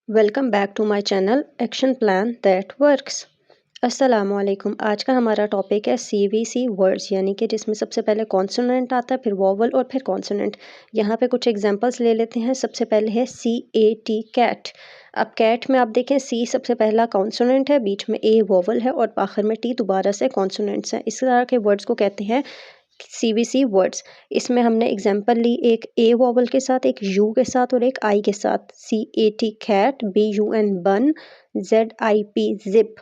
Welcome back to my channel action plan that works. अस्सलामुअलैकुम। आज का हमारा टॉपिक है सीवीसी वर्ड्स, यानी कि जिसमें सबसे पहले कॉन्सोनेंट आता है, फिर वोवल और फिर कॉन्सोनेंट। यहाँ पे कुछ एग्जांपल्स ले लेते हैं। सबसे पहले है CAT कैट। अब कैट में आप देखें सी सबसे पहला कॉन्सोनेंट है, बीच में ए वोवल है और आखिर में टी दोबारा से कॉन्सोनेंट्स हैं। इस तरह के वर्ड्स को कहते हैं सीवीसी वर्ड्स। इसमें हमने एग्जांपल ली एक ए वोवल के साथ, एक यू के साथ और एक आई के साथ। CAT कैट, BUN बन, ZIP जिप।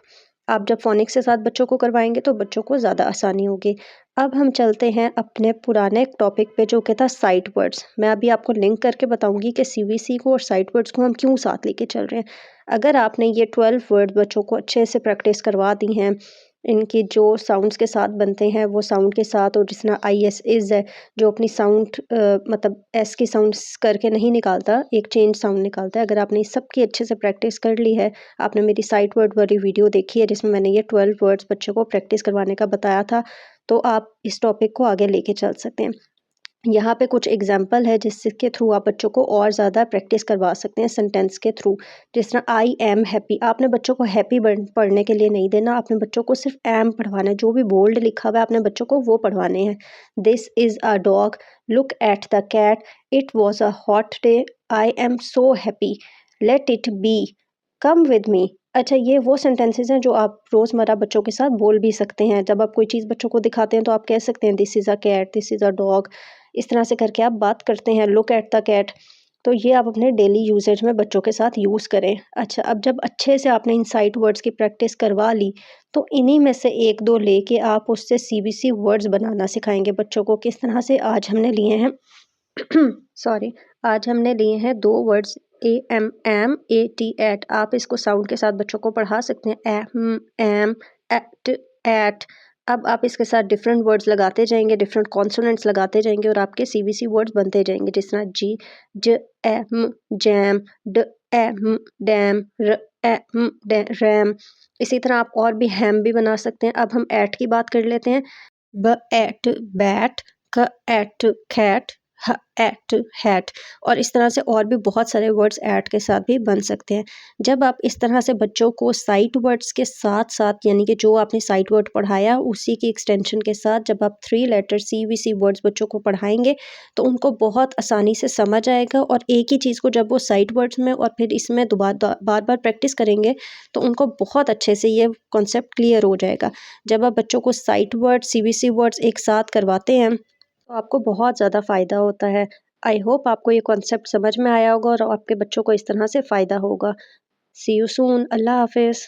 आप जब फोनिक्स के साथ बच्चों को करवाएंगे तो बच्चों को ज़्यादा आसानी होगी। अब हम चलते हैं अपने पुराने टॉपिक पे जो कि था साइट वर्ड्स। मैं अभी आपको लिंक करके बताऊंगी कि सीवीसी को और साइट वर्ड्स को हम क्यों साथ लेके चल रहे हैं। अगर आपने ये 12 वर्ड बच्चों को अच्छे से प्रैक्टिस करवा दी हैं, इनकी जो साउंड्स के साथ बनते हैं वो साउंड के साथ, और जिस तरह IS इज़ है जो अपनी साउंड मतलब एस की साउंड्स करके नहीं निकालता, एक चेंज साउंड निकालता है। अगर आपने इस सब की अच्छे से प्रैक्टिस कर ली है, आपने मेरी साइट वर्ड वाली वीडियो देखी है जिसमें मैंने ये 12 वर्ड्स बच्चों को प्रैक्टिस करवाने का बताया था, तो आप इस टॉपिक को आगे लेके चल सकते हैं। यहाँ पे कुछ एग्जाम्पल है जिसके थ्रू आप बच्चों को और ज़्यादा प्रैक्टिस करवा सकते हैं सेंटेंस के थ्रू। जिस तरह आई एम हैप्पी, आपने बच्चों को हैप्पी पढ़ने के लिए नहीं देना, आपने बच्चों को सिर्फ एम पढ़वाना है। जो भी बोल्ड लिखा हुआ है आपने बच्चों को वो पढ़वाने हैं। This is a dog, look at the cat, it was a hot day, I am so happy, let it be, come with me. अच्छा, ये वो सेंटेंसेस हैं जो आप रोज़मर्रा बच्चों के साथ बोल भी सकते हैं। जब आप कोई चीज़ बच्चों को दिखाते हैं तो आप कह सकते हैं this is a cat, this is a dog. इस तरह से करके आप बात करते हैं। लुक एट द कैट, तो ये आप अपने डेली यूजेज में बच्चों के साथ यूज़ करें। अच्छा, अब जब अच्छे से आपने इन साइट वर्ड्स की प्रैक्टिस करवा ली, तो इन्हीं में से एक दो लेके आप उससे सीबीसी वर्ड्स बनाना सिखाएंगे बच्चों को। किस तरह से? आज हमने लिए हैं सॉरी, आज हमने लिए हैं दो वर्ड्स, AMM, AT एट। आप इसको साउंड के साथ बच्चों को पढ़ा सकते हैं, एम, एट, एट। अब आप इसके साथ डिफरेंट वर्ड्स लगाते जाएंगे, डिफरेंट कॉन्सोनेंट्स लगाते जाएंगे और आपके सीबीसी वर्ड्स बनते जाएंगे। जिस तरह जी, ज, एम, जैम, ड, एम, डैम, र, एम, रैम। इसी तरह आप और भी हैम भी बना सकते हैं। अब हम एट की बात कर लेते हैं। ब एट बैट, क एट कैट, ह एट हैट। और इस तरह से और भी बहुत सारे वर्ड्स एट के साथ भी बन सकते हैं। जब आप इस तरह से बच्चों को साइट वर्ड्स के साथ साथ, यानी कि जो आपने साइट वर्ड पढ़ाया उसी की एक्सटेंशन के साथ, जब आप 3 लेटर CVC वर्ड्स बच्चों को पढ़ाएंगे तो उनको बहुत आसानी से समझ आएगा। और एक ही चीज़ को जब वो साइट वर्ड्स में और फिर इसमें बार बार प्रैक्टिस करेंगे तो उनको बहुत अच्छे से ये कॉन्सेप्ट क्लियर हो जाएगा। जब आप बच्चों को साइट वर्ड्स, CVC वर्ड्स एक साथ करवाते हैं तो आपको बहुत ज़्यादा फ़ायदा होता है। आई होप आपको ये कॉन्सेप्ट समझ में आया होगा और आपके बच्चों को इस तरह से फ़ायदा होगा। सी यू सून। अल्लाह हाफ़िज़।